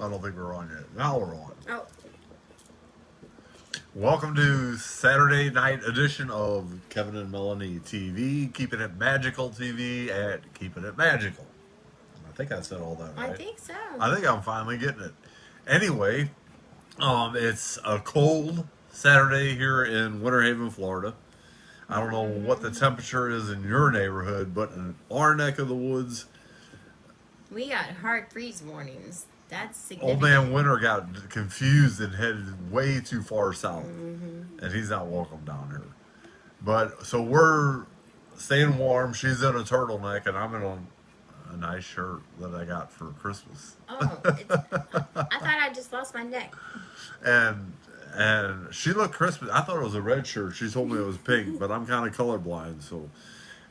I don't think we're on yet. Now we're on. Oh, Welcome to Saturday night edition of Kevin and Melony TV, Keeping It Magical TV at Keeping It Magical. I think I said all that I right. think so. I think I'm finally getting it. Anyway, it's a cold Saturday here in Winter Haven, Florida. I don't know what the temperature is in your neighborhood, but in our neck of the woods, We got hard freeze warnings. That's Old significant. Man Winter got confused and headed way too far south, Mm-hmm. and he's not welcome down here. But so we're staying warm. She's in a turtleneck, and I'm in a nice shirt that I got for Christmas. Oh, I thought I just lost my neck. and and she looked Christmas. I thought it was a red shirt. She told me it was pink, but I'm kind of colorblind, so.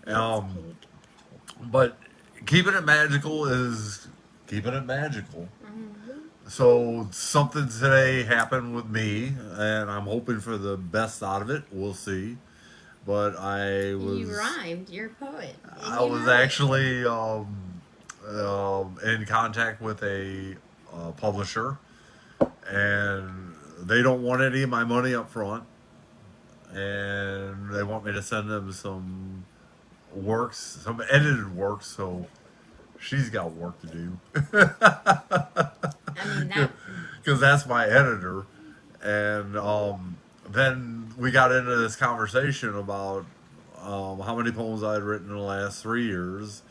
It's Um, pink. but keeping it magical is keeping it magical. Mm-hmm. So something today happened with me, and I'm hoping for the best out of it. We'll see. But You rhymed. You're a poet. And I you was know it. actually in contact with a publisher, and they don't want any of my money up front, and they want me to send them some works, some edited works. So she's got work to do I mean, that. because that's my editor. And then we got into this conversation about how many poems I had written in the last 3 years.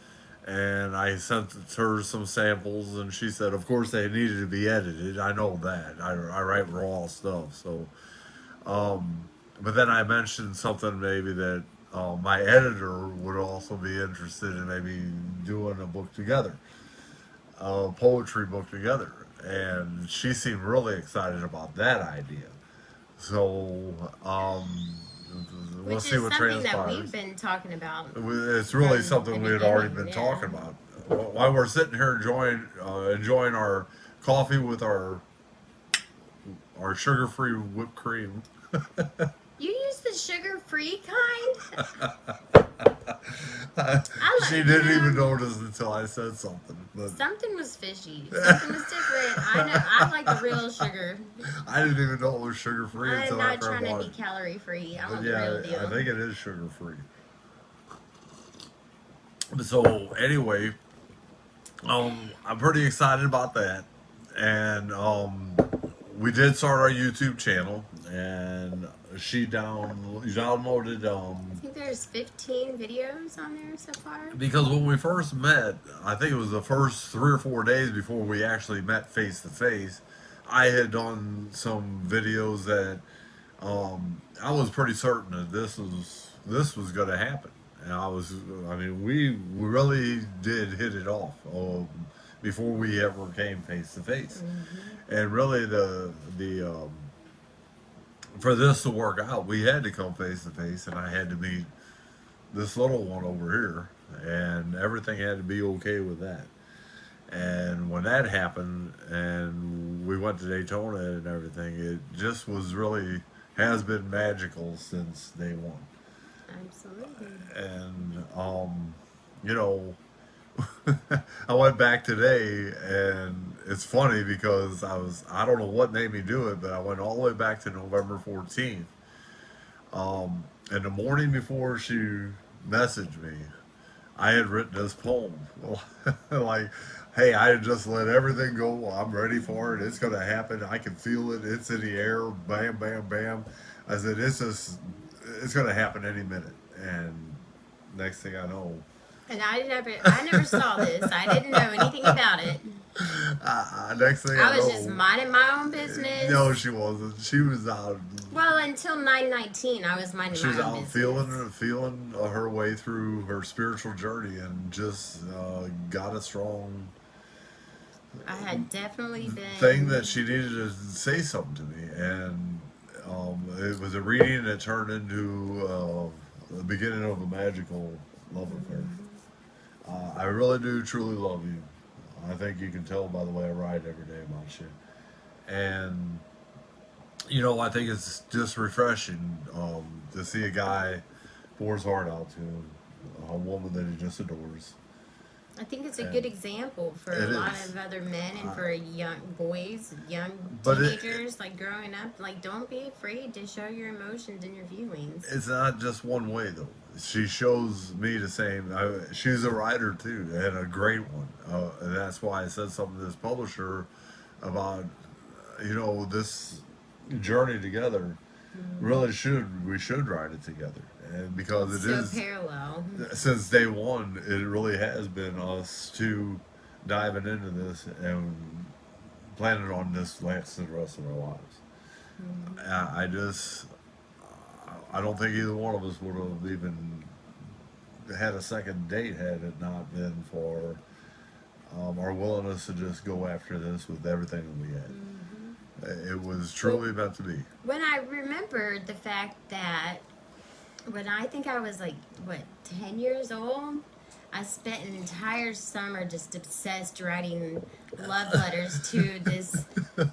And I sent her some samples, and she said, of course, they needed to be edited. I know that. I write raw stuff. So, but then I mentioned something maybe that my editor would also be interested in maybe doing a book together, a poetry book together. And she seemed really excited about that idea. So we'll Which see is what something that we've transpires. been talking about It's really from something the we had already beginning. been Yeah. talking about. While we're sitting here enjoying our coffee with our sugar-free whipped cream. You use the sugar-free kind. She You didn't even know, notice until I said something. But something was fishy. Something was different. I know. I like the real sugar. I didn't even know it was sugar-free I'm until not after I trying to bought be it. calorie free. I But want the real yeah, I deal. think it is sugar-free. So anyway, I'm pretty excited about that, and we did start our YouTube channel, and you downloaded I think there's 15 videos on there so far. because when we first met, I think it was the first 3 or 4 days before we actually met face to face. I had done some videos that I was pretty certain that this was going to happen, and I mean, we really did hit it off before we ever came face to face, Hmm. and really the for this to work out, we had to come face to face, and I had to meet this little one over here, and everything had to be okay with that. And when that happened, and we went to Daytona and everything, it just was really has been magical since day one. Absolutely. And you know, I went back today, and it's funny because I don't know what made me do it, but I went all the way back to November 14th. And the morning before she messaged me, I had written this poem. Like, hey, I had just let everything go. I'm ready for it. It's going to happen. I can feel it. It's in the air. Bam, bam, bam. I said, it's going to happen any minute. And next thing I know, And I never saw this. I didn't know anything about it. next thing I I was know, just minding my own business. no, she wasn't. She was out. Well, until 9:19, I was minding She was my own out business. feeling her way through her spiritual journey, and just got a strong I had definitely thing that been. she needed to say something to me, and it was a reading that turned into the beginning of a magical love affair. I really do truly love you. I think you can tell by the way I write every day about you, and I think it's just refreshing to see a guy pour his heart out to a woman that he just adores, I think it's a And good example for it a lot is. of other men and for young boys, young But teenagers, like growing up. Like, don't be afraid to show your emotions in your viewings. it's not just one way though. She shows me the same. She's a writer too, and a great one. And that's why I said something to this publisher about, this journey together. Really we should write it together, and because it So is parallel. since day one, it really has been us two diving into this and planning on this lasting the rest of our lives. I just I don't think either one of us would have even had a second date had it not been for our willingness to just go after this with everything that we had. It was truly meant to be. When I remembered the fact that when I think I was like, what, 10 years old, I spent an entire summer just obsessed writing love letters to this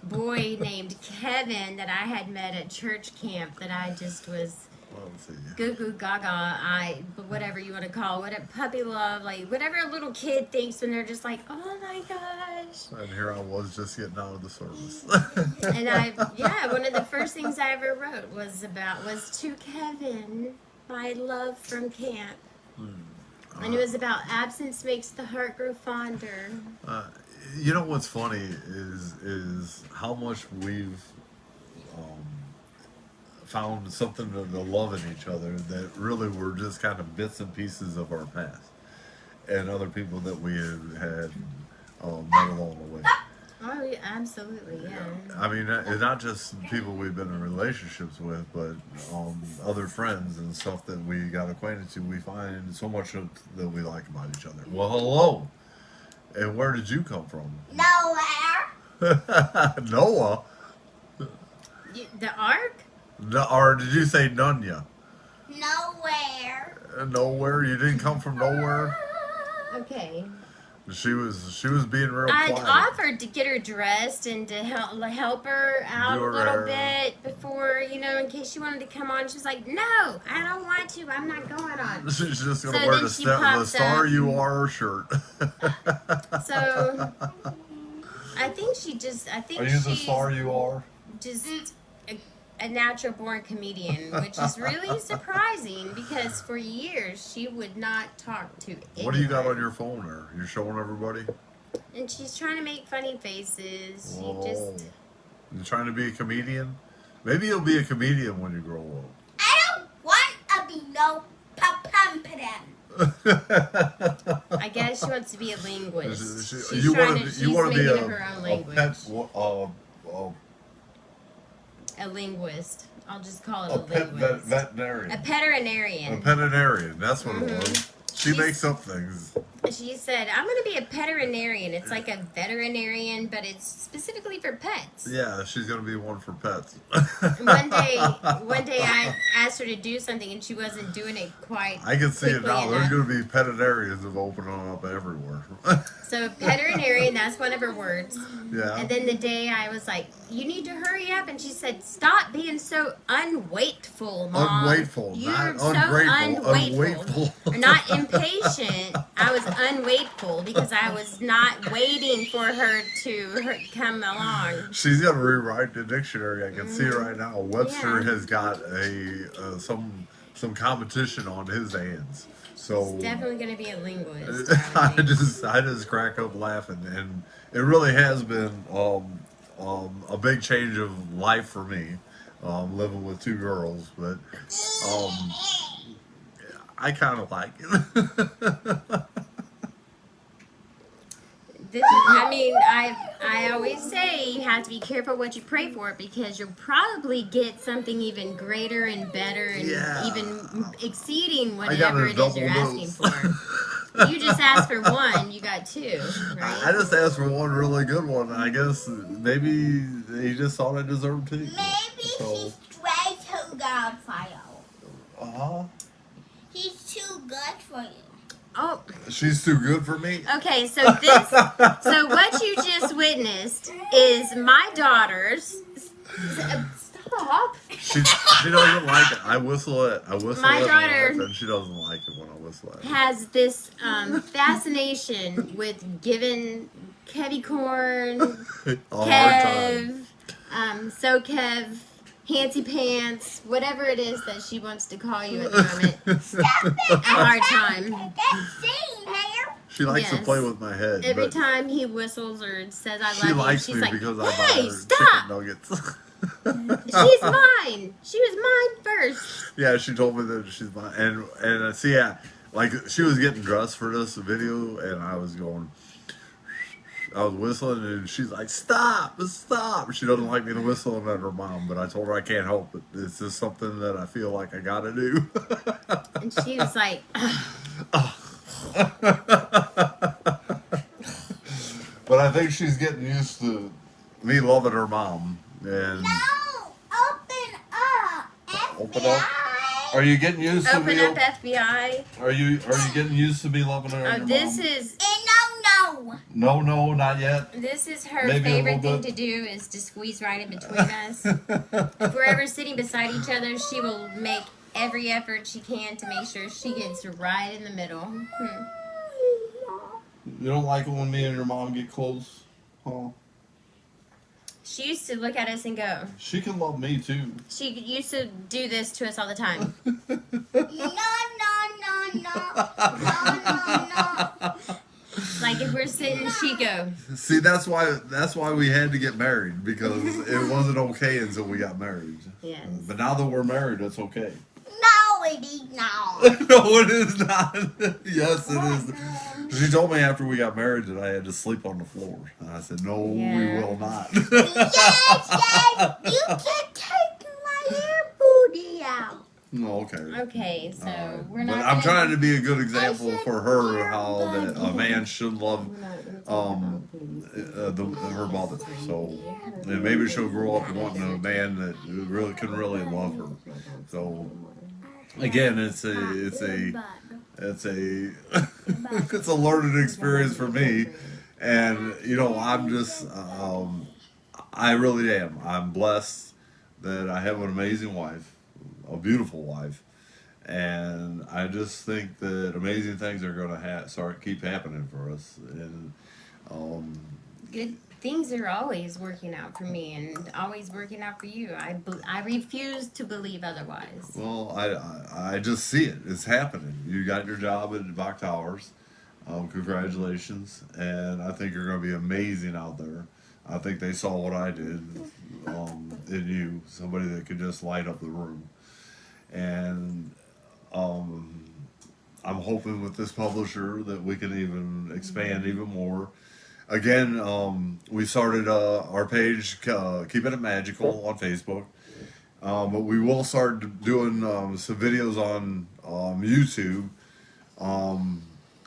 boy named Kevin that I had met at church camp that I just was Let's see. goo goo gaga, whatever you want to call it, whatever, puppy love, like whatever a little kid thinks when they're just like, oh my gosh. And here I was just getting out of the service. And one of the first things I ever wrote was to Kevin, my love from camp. And it was about absence makes the heart grow fonder. You know what's funny is how much we've found something to love in each other that really were just kind of bits and pieces of our past and other people that we had met along the way. Oh, yeah, absolutely, yeah. I mean, not just people we've been in relationships with, but other friends and stuff that we got acquainted to. We find so much that we like about each other. Well, hello. And where did you come from? Nowhere. Noah? The Ark? No, or did you say Nunya? Nowhere. Nowhere? You didn't come from nowhere? Okay. She was being real I'd quiet. offered to get her dressed and to help her out Do a her little hair. bit before, in case she wanted to come on. She was like, no, I don't want to. I'm not going on. She's just gonna So wear then the, she the pops Star up. You Are shirt. So I think Are you the she's Star You Are? just a natural born comedian, which is really surprising because for years she would not talk to anyone. What do you got on your phone there? You're showing everybody? And she's trying to make funny faces. She Whoa. just... You're trying to be a comedian? Maybe you'll be a comedian when you grow up. I don't want to be no pum-pum-pum. I guess she wants to be a linguist. She's you trying want to, to she's be making a, up her own a language. A linguist. I'll just call it a linguist. veterinarian. A veterinarian. A veterinarian. That's what it was. She She's- makes up things. She said, I'm going to be a veterinarian. It's like a veterinarian, but it's specifically for pets. Yeah, she's gonna be one for pets. One day I asked her to do something and she wasn't doing it quite I can see it quickly now. There's enough. gonna be veterinarians of opening up everywhere. So veterinarian, that's one of her words. Yeah. And then the day I was like, you need to hurry up. And she said, stop being so unwaitful, Mom. Unwaitful, You're not so ungrateful, unwaitful. unwaitful. Or not impatient. I was unwaitful because I was not waiting for her to come along. She's gonna rewrite the dictionary. I can see it right now. Webster Yeah. has got a some competition on his hands. So Definitely going to be a linguist. I just crack up laughing, and it really has been a big change of life for me, living with two girls. But I kind of like it. I always say you have to be careful what you pray for because you'll probably get something even greater and better and Yeah. even exceeding I got whatever a it is you're double asking dose. for. You just asked for one, you got two, right? I just asked for one really good one. I guess maybe he just thought I deserved two. Maybe So, he's way too good for you. uh-huh. He's too good for you. Oh, She's too good for me. okay. So what you just witnessed is my daughters. Stop Stop. She doesn't like it. I whistle it. I whistle My it, daughter and she doesn't like it when I whistle it. has this fascination with giving Kevy Corn, A hard time. Kev, So Kev, Hancy Pants, whatever it is that she wants to call you at the moment. A hard time. That's singing hair. She likes to Yes. play with my head. Every but time he whistles or says I she love likes you, me she's like, because I buy hey, her stop! chicken nuggets. She's mine. She was mine first. Yeah, she told me that she's mine, and see, yeah, like she was getting dressed for this video, and I was whistling, and she's like, "Stop, stop!" She doesn't like me to whistle, and her mom, but I told her I can't help it. It's just something that I feel like I gotta do. And she was like, But I think she's getting used to me loving her mom, and No, open up. Open up? FBI. are you getting used to open me? up FBI. Are you getting used to me loving her? Oh, and your this mom? is No. No, not yet. This is her Maybe a favorite little thing bit. to do is to squeeze right in between us. If we're ever sitting beside each other, she will make every effort she can to make sure she gets right in the middle. You don't like it when me and your mom get close? Huh? She used to look at us and go. She can love me too. She used to do this to us all the time. No. Like if we're sitting, she'd go. See, that's why we had to get married, because it wasn't okay until we got married. Yes. But now that we're married, it's okay. No, it is not. No, it is not. Yes, it is. She told me after we got married that I had to sleep on the floor. And I said, no, we Yeah. will not. Yes. You can take my hair booty out. No, okay. Okay, so All right. we're not. But I'm gonna- trying to be a good example for her how that a man should love her mother. So and maybe she'll grow up wanting a man that really can really love her. So again, it's a it's a learning experience for me, and you know I'm just I really am. I'm blessed that I have an amazing wife, a beautiful wife. And I just think that amazing things are going to keep happening for us. And Good things are always working out for me and always working out for you. I refuse to believe otherwise. well, I just see it. It's happening. You got your job at Bach Towers. Congratulations. And I think you're going to be amazing out there. I think they saw what I did in you, somebody that could just light up the room. And I'm hoping with this publisher that we can even expand even more. Again, we started our page, Keeping It Magical, on Facebook. But we will start doing some videos on YouTube.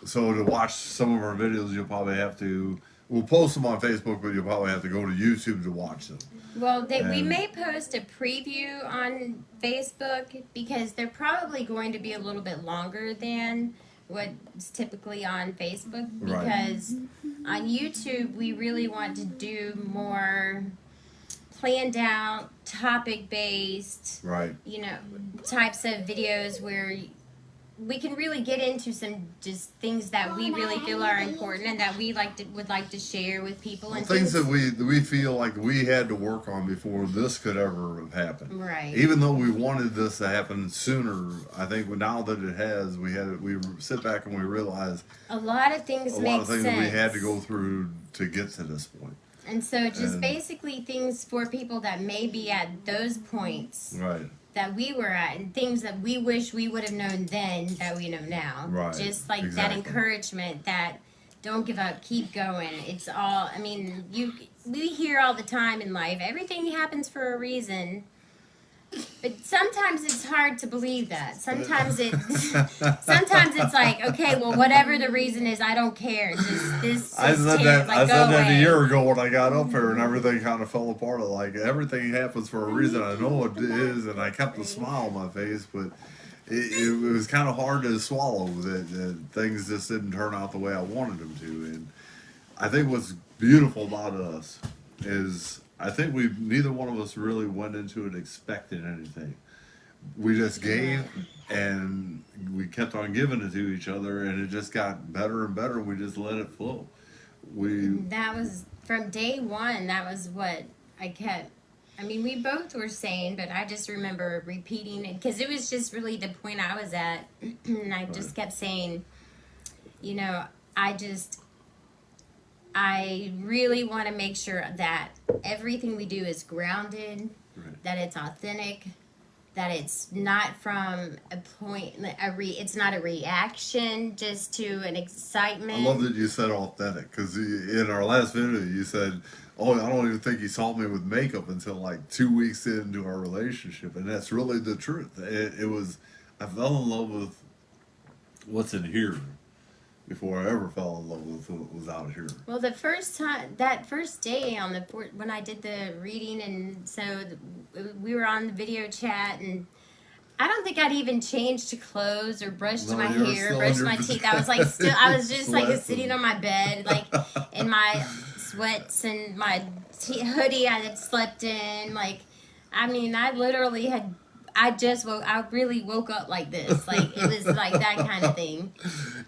So to watch some of our videos, you'll probably have to. We'll post them on Facebook, but you'll probably have to go to YouTube to watch them. Well, we And- may post a preview on Facebook because they're probably going to be a little bit longer than what's typically on Facebook. Right. Because on YouTube, we really want to do more planned out, topic based, Right. types of videos where we can really get into some just things that we really feel are important and that we would like to share with people and Things that we feel like we had to work on before this could ever have happened. Right. Even though we wanted this to happen sooner, I think now that it has, we sit back and we realize a lot of things a make lot of things sense. that we had to go through to get to this point. And so just And- basically things for people that may be at those points Right. that we were at and things that we wish we would have known then that we know now. Right, Just like exactly. that encouragement that don't give up, keep going. It's all, we hear all the time in life, everything happens for a reason. But sometimes it's hard to believe that. Sometimes it's like, okay, well, whatever the reason is, I don't care. I said that go a away. year ago when I got up here and everything kind of fell apart. Like everything happens for a reason. I know it is, and I kept a smile on my face, but it was kind of hard to swallow that things just didn't turn out the way I wanted them to. And I think what's beautiful about us is I think neither one of us really went into it expecting anything. We just gave, and we kept on giving it to each other, and it just got better and better. We just let it flow. We That was from day one. That was what I kept. I mean, we both were saying, but I just remember repeating it because it was just really the point I was at. And I just kept saying, you know, I really want to make sure that everything we do is grounded, right. that it's authentic, that it's not from a point, it's not a reaction just to an excitement. I love that you said authentic because in our last video you said, "Oh, I don't even think he saw me with makeup until like 2 weeks into our relationship," and that's really the truth. It was, I fell in love with what's in here before I ever fell in love with what was out here. Well, the first time, that first day on when I did the reading, and so we were on the video chat, and I don't think I'd even changed clothes or brushed my hair, brushed my teeth. I was like, I was just like sitting on my bed, like in my sweats and my hoodie I had slept in. Like, I mean, I literally had. I really woke up like this. Like, it was like that kind of thing.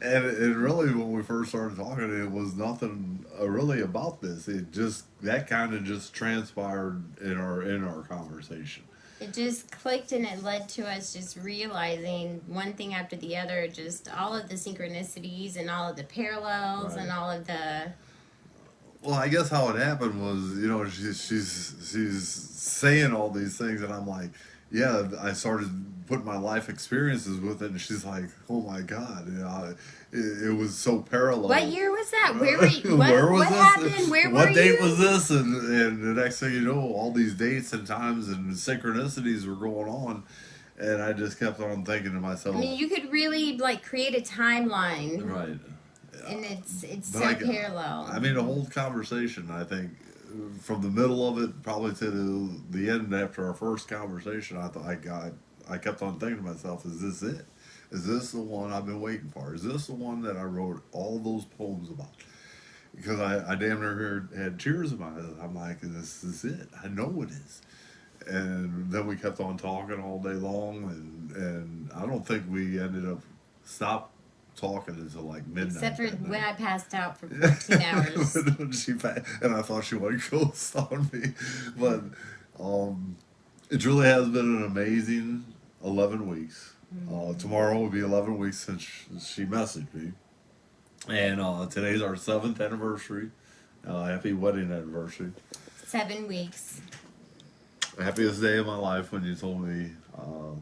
And it really, when we first started talking, it was nothing really about this. It just, that kind of just transpired in our conversation. It just clicked, and it led to us just realizing one thing after the other, just all of the synchronicities and all of the parallels and all of the... Well, I guess how it happened was, you know, she's saying all these things, and I'm like, yeah, I started putting my life experiences with it, and she's like, "Oh my God, you know, it was so parallel." What year was that? Where were you? Where was what this? happened? Where what were date you? was this? And the next thing you know, all these dates and times and synchronicities were going on, and I just kept on thinking to myself, I mean, you could really like create a timeline, right? And it's But so parallel. I mean, the whole conversation, I think, from the middle of it probably to the end after our first conversation, I kept on thinking to myself, is this it? Is this the one I've been waiting for? Is this the one that I wrote all those poems about? Because I damn near had tears in my eyes. I'm like, this is it. I know it is. And then we kept on talking all day long, and I don't think we ended up stopped talking until like midnight. Except for when I passed out for 14 hours. And I thought she would ghost on me. But it really has been an amazing 11 weeks. Tomorrow will be 11 weeks since she messaged me. And today's our 7th anniversary. Happy wedding anniversary. 7 weeks. Happiest day of my life when you told me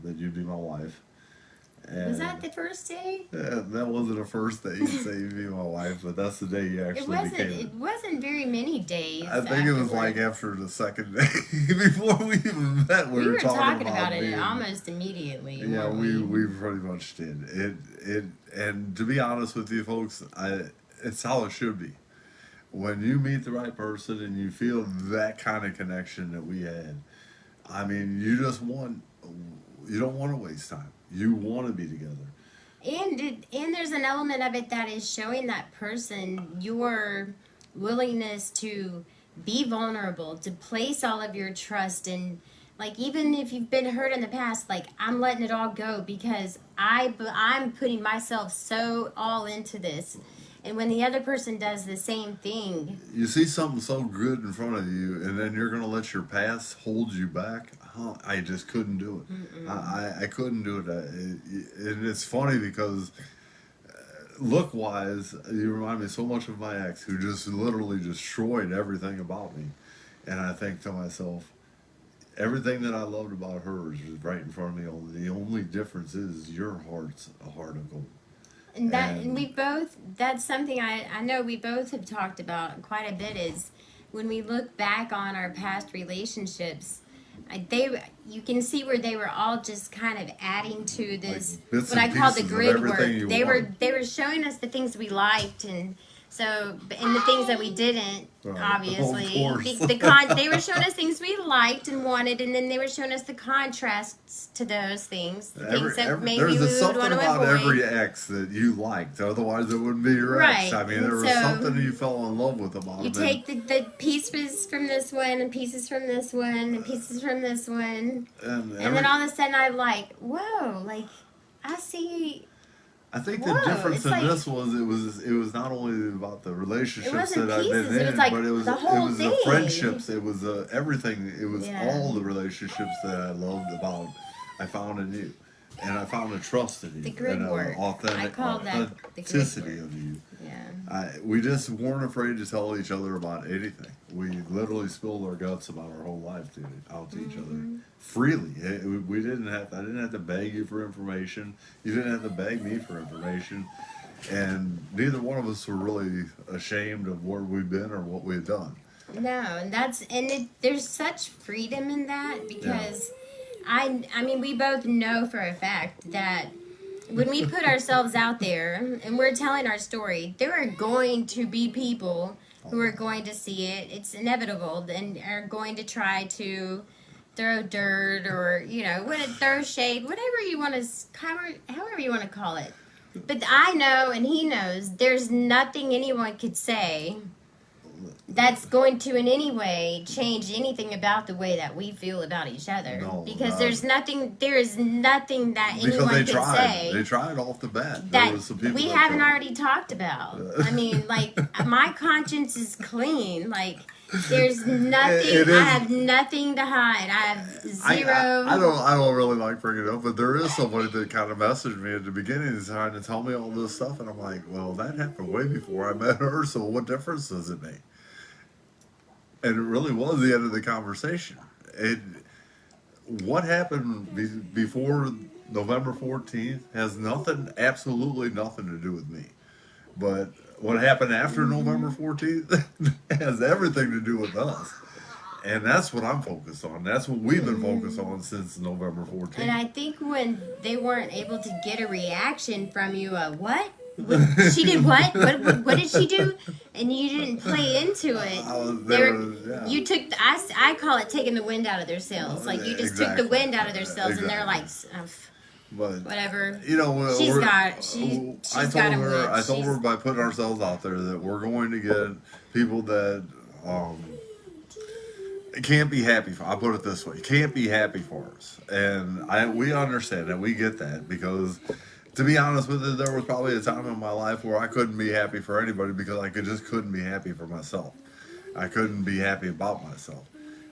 that you'd be my wife. And was that the first day? That wasn't the first day you say you'd be my wife, but that's the day you actually became it. It wasn't very many days. I think it was like after the second day. Before we even met, we were talking about it almost immediately. Yeah, we pretty much did. It and to be honest with you folks, it's how it should be. When you meet the right person and you feel that kind of connection that we had, I mean, you don't want to waste time. You want to be together. And there's an element of it that is showing that person your willingness to be vulnerable, to place all of your trust in, like, even if you've been hurt in the past, like, I'm letting it all go because I'm putting myself so all into this. And when the other person does the same thing, you see something so good in front of you, and then you're going to let your past hold you back. I just couldn't do it. I couldn't do it. And it's funny because look-wise, you remind me so much of my ex, who just literally destroyed everything about me. And I think to myself, everything that I loved about her is right in front of me. The only difference is your heart's a heart of gold. And we both, that's something I know we both have talked about quite a bit, is when we look back on our past relationships, you can see where they were all just kind of adding to this, like what I call the grid work. They were showing us the things we liked and So, and the things that we didn't, Right. obviously, Of course. they were showing us things we liked and wanted, and then they were showing us the contrasts to those things, the things that maybe there's we would something want to about avoid. every ex that you liked, otherwise it wouldn't be your ex. Right. I mean, And there was so something you fell in love with about you him. take the pieces from this one, and pieces from this one, and pieces from this one, and then all of a sudden I'm like, whoa, like I see. I think the Whoa, difference it's in like- this was it was not only about the relationships wasn't that I've been pieces, it in, was like but it was the whole the thing. friendships, it was everything, it was Yeah. all the relationships that I loved about. I found in you, and I found a trust in you, The grid and work. I call that the grid authenticity work. of you. Yeah. We just weren't afraid to tell each other about anything. We literally spilled our guts about our whole life out to each other freely. We didn't have. I didn't have to beg you for information. You didn't have to beg me for information, and neither one of us were really ashamed of where we've been or what we've done. No, and there's such freedom in that because I mean we both know for a fact that when we put ourselves out there and we're telling our story, there are going to be people who are going to see it. It's inevitable and are going to try to throw dirt or throw shade, whatever you want to, however you want to call it. But I know and he knows there's nothing anyone could say that's going to in any way change anything about the way that we feel about each other. No, because there is nothing that Because anyone they can tried. say They tried off the bat. that There was some people we that haven't tried. already talked about. I mean, like my conscience is clean. Like there's nothing. It is- I have nothing to hide. I have zero. I don't really like bringing it up, but there is somebody that kind of messaged me at the beginning trying to tell me all this stuff, and I'm like, well, that happened way before I met her, so what difference does it make? And it really was the end of the conversation. What happened before November 14th has absolutely nothing to do with me. But what happened after November 14th has everything to do with us. And that's what I'm focused on. That's what we've been focused on since November 14th. And I think when they weren't able to get a reaction from you, what? She did what? What did she do? And you didn't play into it. You took. I call it taking the wind out of their sails. Like you just took the wind out of their sails, and they're like, but whatever. She's I told her by putting ourselves out there that we're going to get people that can't be happy for. I'll put it this way: can't be happy for us, and we understand that. We get that because. To be honest with you, there was probably a time in my life where I couldn't be happy for anybody because I just couldn't be happy for myself. I couldn't be happy about myself.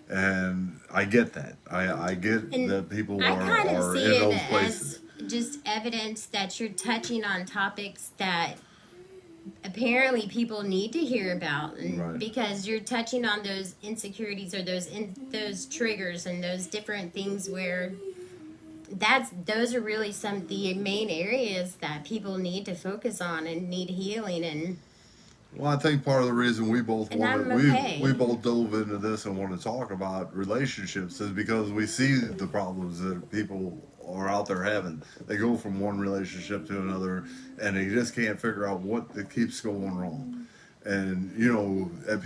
And I get that. I get that people are in those places. As just evidence that you're touching on topics that apparently people need to hear about, and because you're touching on those insecurities or those triggers and those different things where those are really some of the main areas that people need to focus on and need healing. And well, I think part of the reason we both we both dove into this and want to talk about relationships is because we see the problems that people are out there having. They go from one relationship to another, and they just can't figure out what keeps going wrong. And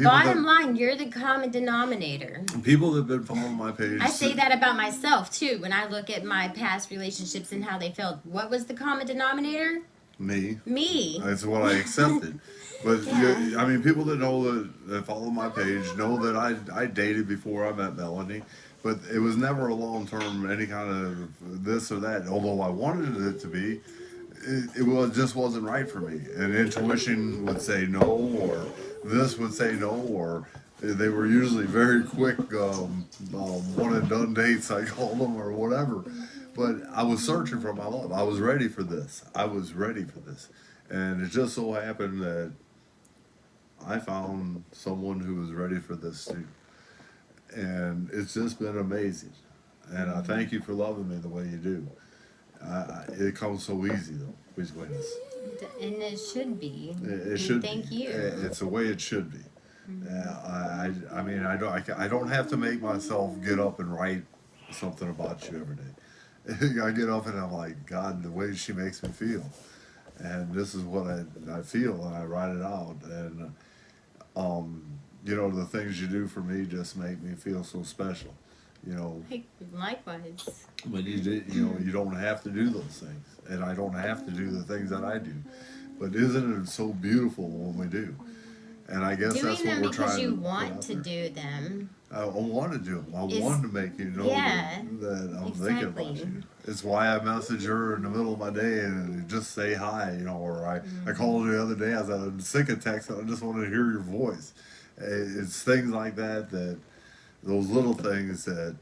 bottom line, you're the common denominator. People that have been following my page. I say that about myself too. When I look at my past relationships and how they felt, what was the common denominator? Me. That's what I accepted. But I mean, people that follow my page know that I dated before I met Melony, but it was never a long term any kind of this or that. Although I wanted it to be. It just wasn't right for me, and intuition would say no, or this would say no, or they were usually very quick one and done dates, I call them, or whatever. But I was searching for my love. I was ready for this. And it just so happened that I found someone who was ready for this too, and it's just been amazing. And I thank you for loving me the way you do. It comes so easy though, between us. And it should be. It should. Thank you. It's the way it should be. I mean, I don't have to make myself get up and write something about you every day. I get up and I'm like, God, the way she makes me feel, and this is what I feel, and I write it out. And you know, the things you do for me just make me feel so special. You know, Likewise. but you know, you don't have to do those things, and I don't have to do the things that I do. But isn't it so beautiful when we do? And I guess that's Doing what them we're because trying you to put want out to there. do them. I want to do them. I Is- want to make you know yeah, that I'm thinking about exactly. you. It's why I message her in the middle of my day and just say hi, you know, or I called her the other day. I was sick of text and I just wanted to hear your voice. It's things like that, those little things that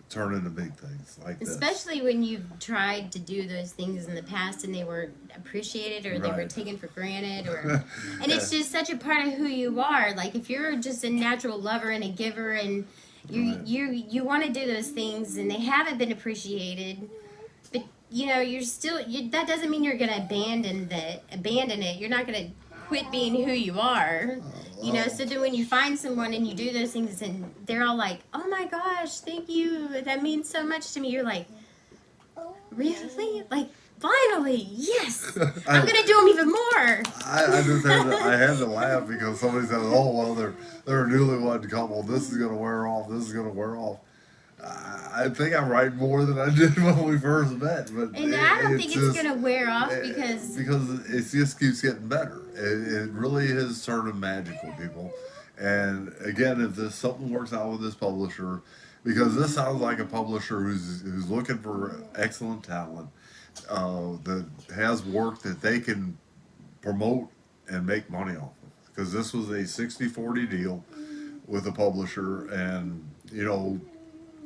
turn into big things like this. Especially when you've tried to do those things in the past and they weren't appreciated or they were Right. taken for granted, or and it's just such a part of who you are. Like if you're just a natural lover and a giver and Right. you want to do those things and they haven't been appreciated, but you know you're still that doesn't mean you're gonna abandon it. You're not gonna quit being who you are. You know, so then when you find someone and you do those things and they're all like, "Oh my gosh, thank you. That means so much to me." You're like, "Really? Like, finally, yes. I'm going to do them even more." I just had to laugh because somebody said, "Oh well, they're a newlywed couple. This is gonna wear off. This is gonna wear off." I think I'm right more than I did when we first met, but And I don't think it's just- going to wear off because it just keeps getting better. It really is turning magical, people. And again, if this something works out with this publisher, because this sounds like a publisher who's looking for excellent talent, that has work that they can promote and make money off of. Because this was a 60-40 deal with a publisher, and you know,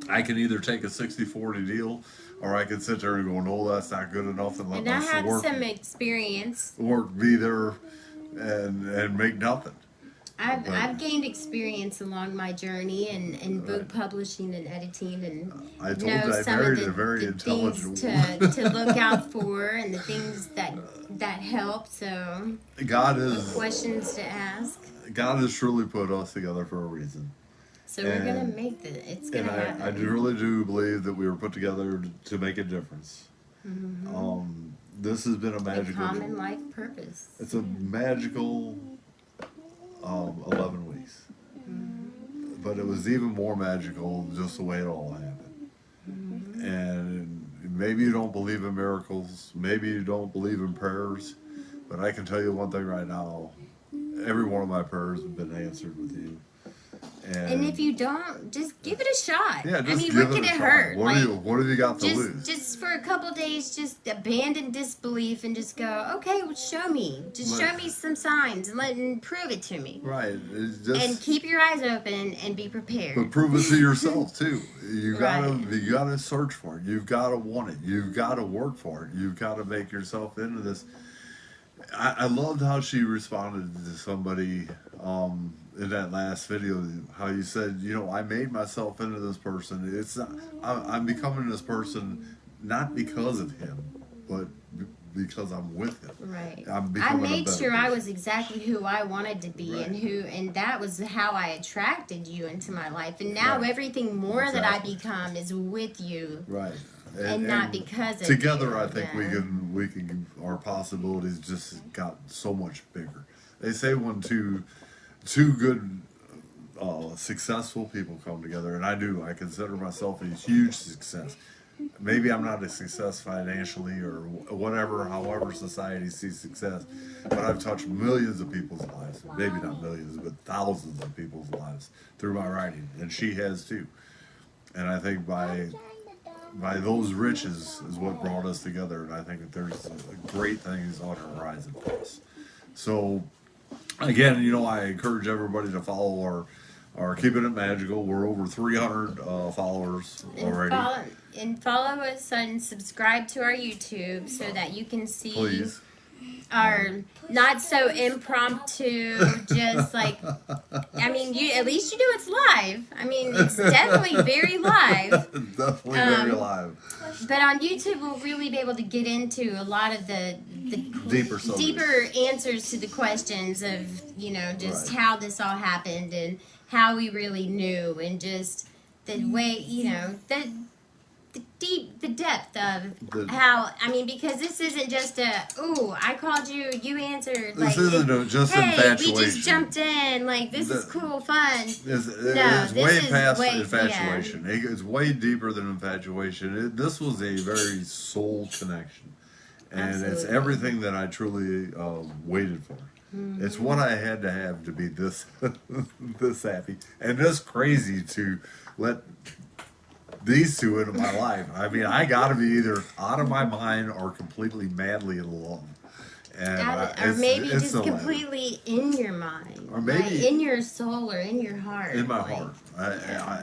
I can either take a 60-40 deal, or I can sit there and go, "No, that's not good enough," and let and I my have work some experience. be there and make nothing. I've gained experience along my journey in book publishing and editing, and I told know you I some married of a very the intelligent things woman. to look out for and the things that help. So God what is questions to ask. God has truly put us together for a reason. So we're gonna And- make it's And gonna happen. I really do believe that we were put together to make a difference. This has been a A magical. common life purpose. It's a magical 11 weeks. But it was even more magical just the way it all happened. And maybe you don't believe in miracles, maybe you don't believe in prayers, but I can tell you one thing right now, every one of my prayers have been answered with you. And if you don't, just give it a shot. yeah, I just mean, give what it could a it shot. hurt? What have you got to lose? Just for a couple days, just abandon disbelief and just go, okay, well, show me. Just show me some signs and prove it to me. Right. It's just, And keep your eyes open and be prepared. but prove it to yourself too. You Right. gotta search for it. You've gotta want it. You've gotta work for it. You've gotta make yourself into this. I loved how she responded to somebody in that last video. How you said, you know, I made myself into this person. It's not, I'm becoming this person not because of him, but because I'm with him. Right. I'm I becoming a made better sure I person. was exactly who I wanted to be, Right. and that was how I attracted you into my life. And now Right. everything more that I Exactly. become is with you. Right. And not because of together you, I think yeah. we can our possibilities just got so much bigger. They say when two good successful people come together, and I consider myself a huge success. Maybe I'm not a success financially or whatever, however society sees success, but I've touched millions of people's lives. Maybe not millions, but thousands of people's lives through my writing, and she has too. And I think by those riches is what brought us together, and I think that there's great things on the horizon for us. So, again, you know, I encourage everybody to follow our Keeping It Magical. We're over 300 followers already. Follow us and subscribe to our YouTube so that you can see Please. our not so impromptu, just like, I mean, at least you know it's live. I mean, it's definitely very live. Definitely very alive. But on YouTube, we'll really be able to get into a lot of the Deeper subjects. deeper answers to the questions of, you know, just Right. how this all happened and how we really knew, and just the way, you know, that the depth of The- how, I mean, because this isn't just I called you, you answered. This like, isn't just hey, infatuation. we just jumped in. Like, this is cool, fun. It's this way is past way- infatuation. It's way deeper than infatuation. This was a very soul connection. And it's Absolutely. everything that I truly waited for. It's what I had to have to be this this happy and this crazy to let these two into my life. I mean, I got to be either out of my mind or completely madly in love. And Or maybe it's just the latter. completely in your mind, Or maybe- like in your soul or in your heart. In my like, heart.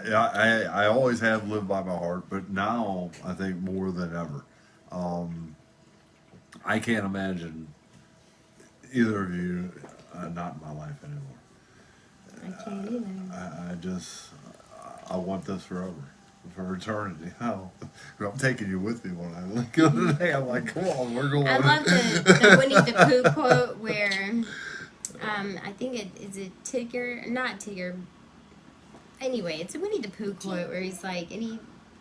I always have lived by my heart, but now I think more than ever. I can't imagine either of you not in my life anymore. I can't either. I want this forever, for eternity. Hell, I'm taking you with me when I go today. I'm like, come on, we're going. I love the Winnie the Pooh quote where, I think is it Tigger, not Tigger. Anyway, it's a Winnie the Pooh quote where he's like,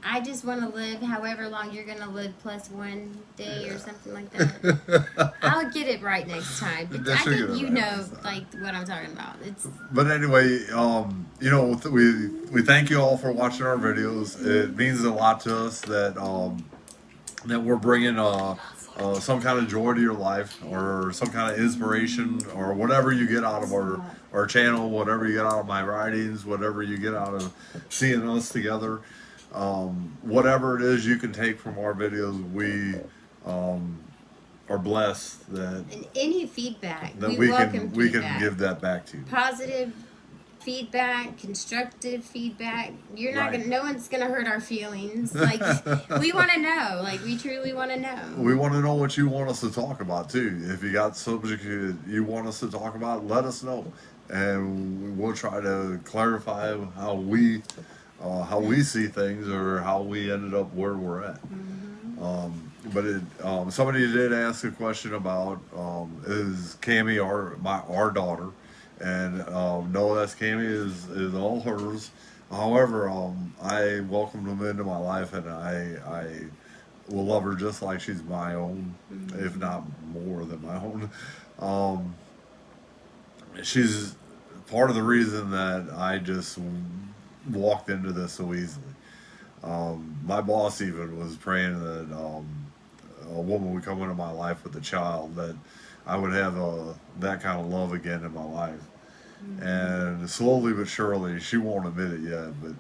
I just want to live however long you're going to live plus one day or something like that. I'll get it right next time. But I She'll get think it you right know next time. like what I'm talking about. It's But anyway, we thank you all for watching our videos. It means a lot to us that that we're bringing some kind of joy to your life or some kind of inspiration or whatever you get out of our channel, whatever you get out of my writings, whatever you get out of seeing us together. Whatever it is you can take from our videos, we are blessed that and any feedback. we welcome can feedback. give that back to you. Positive feedback, constructive feedback. You're not Right. gonna. No one's gonna hurt our feelings. Like we want to know. Like we truly want to know. We want to know what you want us to talk about too. If you got subject you want us to talk about, let us know, and we'll try to clarify how we see things or how we ended up where we're at. But somebody did ask a question about is Cammie our daughter, and no, that's Cammie is all hers. However, I welcomed them into my life, and I will love her just like she's my own, if not more than my own. She's part of the reason that I just walked into this so easily. My boss even was praying that a woman would come into my life with a child, that I would have that kind of love again in my life. And slowly but surely, she won't admit it yet, but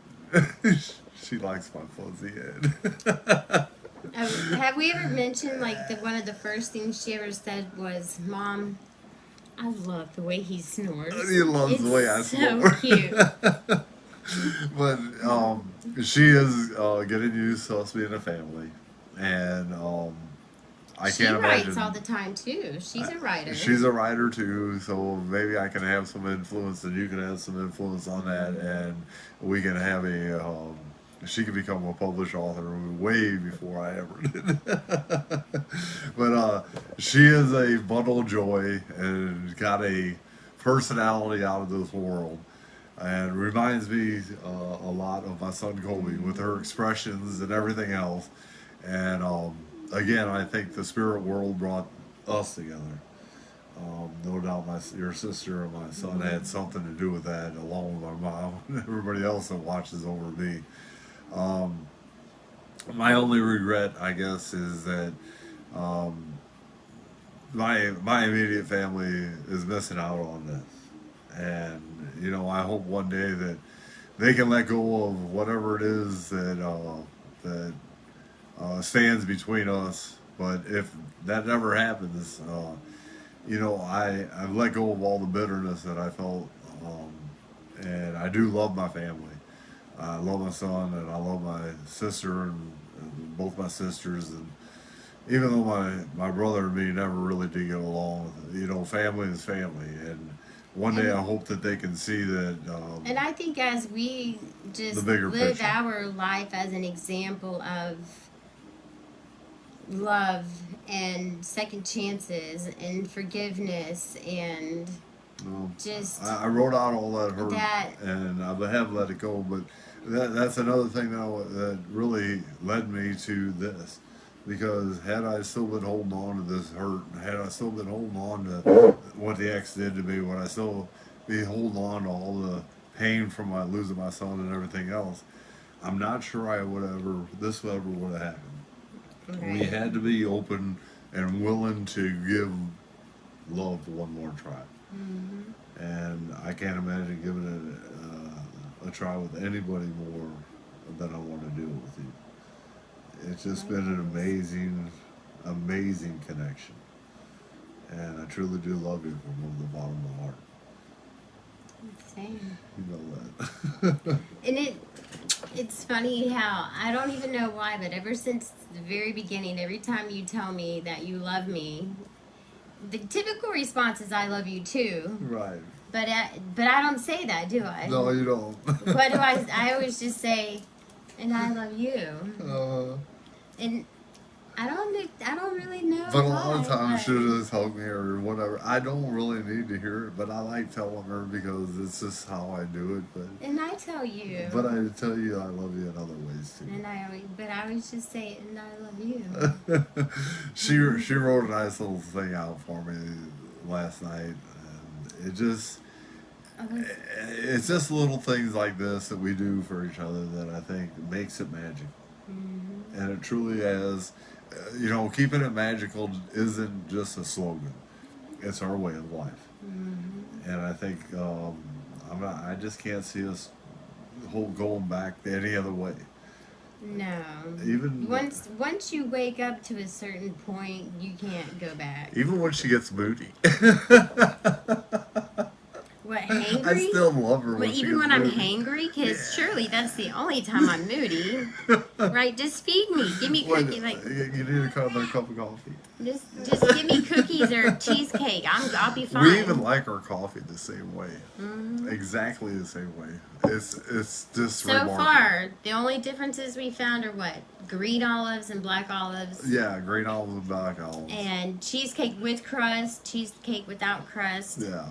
she likes my fuzzy head. Have we ever mentioned like one of the first things she ever said was, "Mom, I love the way he snores. He loves the way I snore." So cute. But she is getting used to us being a family, and I She can't writes imagine. all the time too. She's a writer. She's a writer too, so maybe I can have some influence, and you can have some influence on that, and we can have she could become a published author way before I ever did. But she is a bundle of joy and got a personality out of this world, and reminds me a lot of my son Colby with her expressions and everything else. And again, I think the spirit world brought us together. No doubt your sister and my son had something to do with that, along with my mom and everybody else that watches over me. My only regret, I guess, is that my immediate family is missing out on this. And, I hope one day that they can let go of whatever it is that stands between us. But if that never happens, I've let go of all the bitterness that I felt, and I do love my family. I love my son, and I love my sister, and both my sisters, and even though my brother and me never really did get along, family is family, and one day I hope that they can see that. And I think as we just The bigger live picture. our life as an example of love and second chances and forgiveness and No. Just I wrote out all that hurt, that. and I have let it go. But that's another thing that really led me to this, because had I still been holding on to this hurt, had I still been holding on to what the ex did to me, would I still be holding on to all the pain from my losing my son and everything else? I'm not sure I would this ever would have happened. Right. We had to be open and willing to give love one more try. Mm-hmm. And I can't imagine giving it a try with anybody more than I want to do it with you. It's just been an amazing, amazing connection. And I truly do love you from the bottom of my heart. Same. You know that. And it's funny how I don't even know why, but ever since the very beginning, every time you tell me that you love me, the typical response is "I love you too." Right. But I don't say that, do I? No, you don't. What do I? I always just say, "And I love you." And I don't really know. But a why, lot of times but- she'll just hug me or whatever. I don't really need to hear it, but I like telling her because it's just how I do it. But And I tell you. But I tell you I love you in other ways too. And I always just say, "And I love you." She wrote a nice little thing out for me last night, and it's just little things like this that we do for each other that I think makes it magic. Mm-hmm. And it truly is. Keeping it magical isn't just a slogan; it's our way of life. Mm-hmm. And I think I just can't see us going back any other way. No. Even once you wake up to a certain point, you can't go back. even when she gets moody. What, hangry? I still love her. But When she even gets when I'm moody. hangry, because surely that's the only time I'm moody. Right? Just feed me. Give me Wait, cookies. Like you need another cup of coffee. just give me cookies or cheesecake. I'll be fine. We even like our coffee the same way. Mhm. Exactly the same way. It's just So remarkable. far, the only differences we found are what? Green olives and black olives. Yeah, green olives and black olives. And cheesecake with crust, cheesecake without crust. Yeah,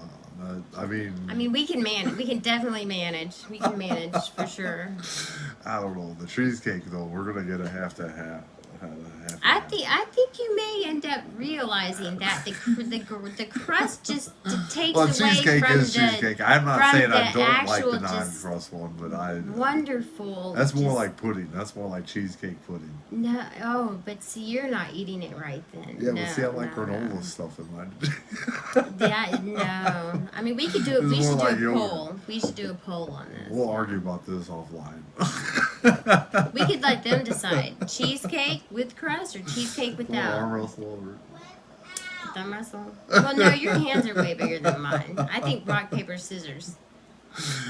I mean, we can manage. We can definitely manage. We can manage for sure. I don't know. The cheesecake though, we're gonna get a half to half. I think you may end up realizing that the crust just takes Well, away cheesecake from is the cheesecake. I'm not from saying I the don't like actual the just non-crust one, but wonderful. that's more just- like pudding. That's more like cheesecake pudding. No. Oh, but see, you're not eating it right then. Yeah, no, but see, I like no, granola no. stuff in mine. Yeah, no. I mean, we could do it. It's We should more do like a yogurt. poll. We should do a poll on this. We'll argue about this offline. We could let them decide: cheesecake with crust or cheesecake We'll without. arm wrestle over it. Thumb wrestle. Well, no, your hands are way bigger than mine. I think rock paper scissors.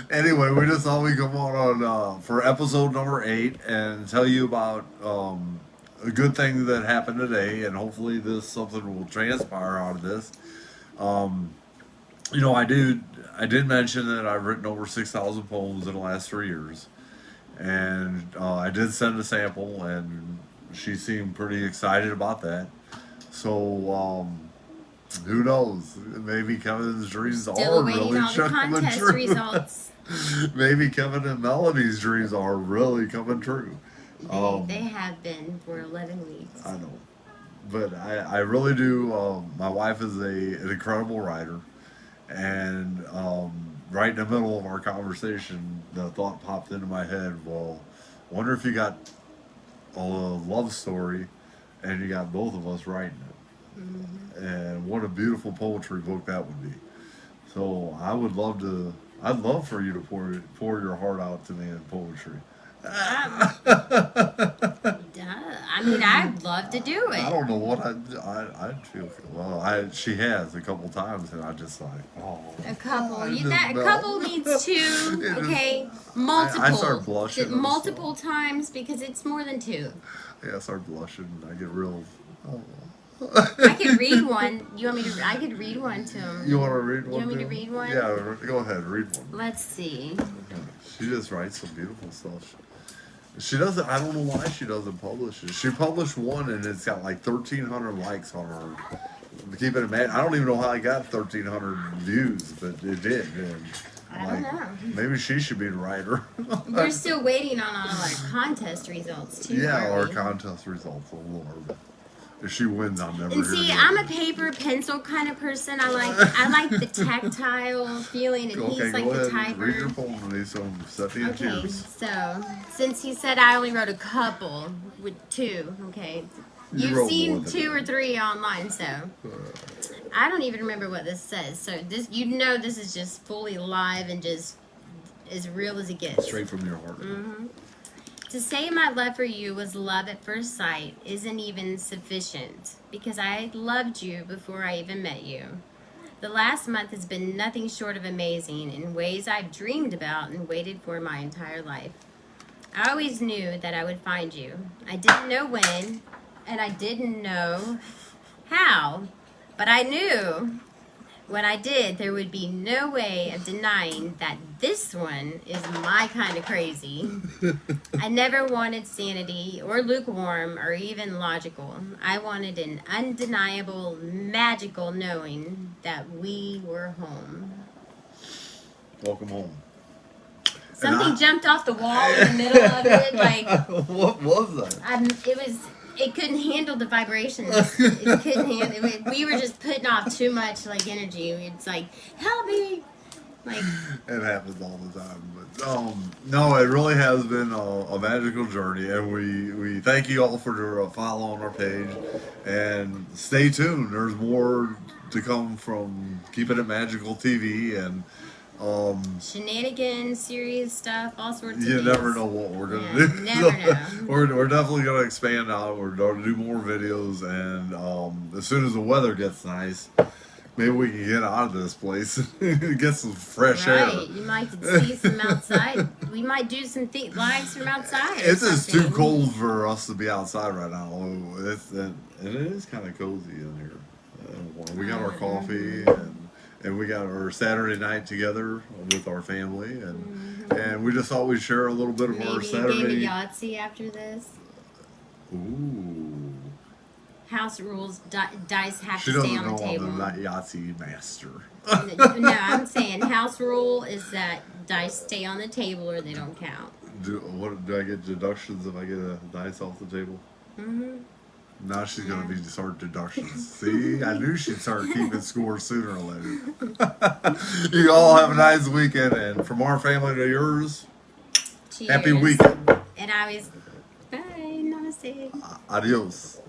Anyway, we just thought we'd come on for episode number 8 and tell you about a good thing that happened today, and hopefully something will transpire out of this. I did mention that I've written over 6,000 poems in the last 3 years, and I did send a sample, and she seemed pretty excited about that. So who knows? Maybe Kevin's dreams Still are awaiting really all the coming contest true. results. Maybe Kevin and Melony's dreams are really coming true. They have been for 11 weeks. I know, but I really do. My wife is an incredible writer, and right in the middle of our conversation, the thought popped into my head. Well, wonder if you got a love story, and you got both of us writing it. Mm-hmm. And what a beautiful poetry book that would be. So I'd love for you to pour your heart out to me in poetry. I mean, I'd love to do I it. don't know what I'd feel. Well, she has a couple times, and I just like, oh. A couple. I You, just that melt. couple needs two. It Okay, multiple. I start blushing and Multiple times because it's more than two. Yeah, I start blushing. I get real. Oh. I could read one. You want me to? I could read one to him. You want to read one? You want me to too? read one? Yeah, go ahead, read one. Let's see. She just writes some beautiful stuff. She doesn't. I don't know why she doesn't publish it. She published one, and it's got like 1,300 likes on her Keep it mad. I don't even know how I got 1,300 views, but it did. And I don't know. Maybe she should be the writer. We're still waiting on all our contest results too. Yeah, our aren't we? contest results. Oh Lord. If she wins, I'll never. And hear see, it I'm a again. paper pencil kind of person. I like the tactile feeling, and he's like go the ahead. Read your typer. poem. I need some Seppi and Okay, tears. so since he said I only wrote a couple with two, okay, You you've wrote more seen than 2 or that. 3 online, so I don't even remember what this says. So this, this is just fully live and just as real as it gets. Straight from your heart. To say my love for you was love at first sight isn't even sufficient because I loved you before I even met you. The last month has been nothing short of amazing in ways I've dreamed about and waited for my entire life. I always knew that I would find you. I didn't know when, and I didn't know how, but I knew when I did, there would be no way of denying that this one is my kind of crazy. I never wanted sanity or lukewarm or even logical. I wanted an undeniable, magical knowing that we were home. Welcome home. Something jumped off the wall in the middle of it, like What was that? it couldn't handle the vibrations. It couldn't handle it. We were just putting off too much like energy. It's like, help me. Like, It happens all the time. But no, it really has been a magical journey, and we thank you all for following our page, and stay tuned. There's more to come from Keeping It Magical TV, and shenanigans, serious stuff, all sorts of you things. never know what we're gonna Yeah, do. never know. We're definitely gonna expand out. We're gonna do more videos, and as soon as the weather gets nice, maybe we can get out of this place, get some fresh air. Right, you might see some outside. We might do some lives from outside. It's just too something. cold for us to be outside right now. And it is kind of cozy in here. We got our coffee, and we got our Saturday night together with our family, and we just thought we'd share a little bit of our Maybe a Saturday. game of Yahtzee after this. Ooh. House rules, dice have She to stay doesn't on know the table. I'm the Yahtzee master. No, I'm saying house rule is that dice stay on the table or they don't count. Do I get deductions if I get a dice off the table? Now she's gonna be start deductions. See, I knew she'd start keeping score sooner or later. You all have a nice weekend, and from our family to yours, Cheers. happy weekend. And I was, bye, namaste. Adios.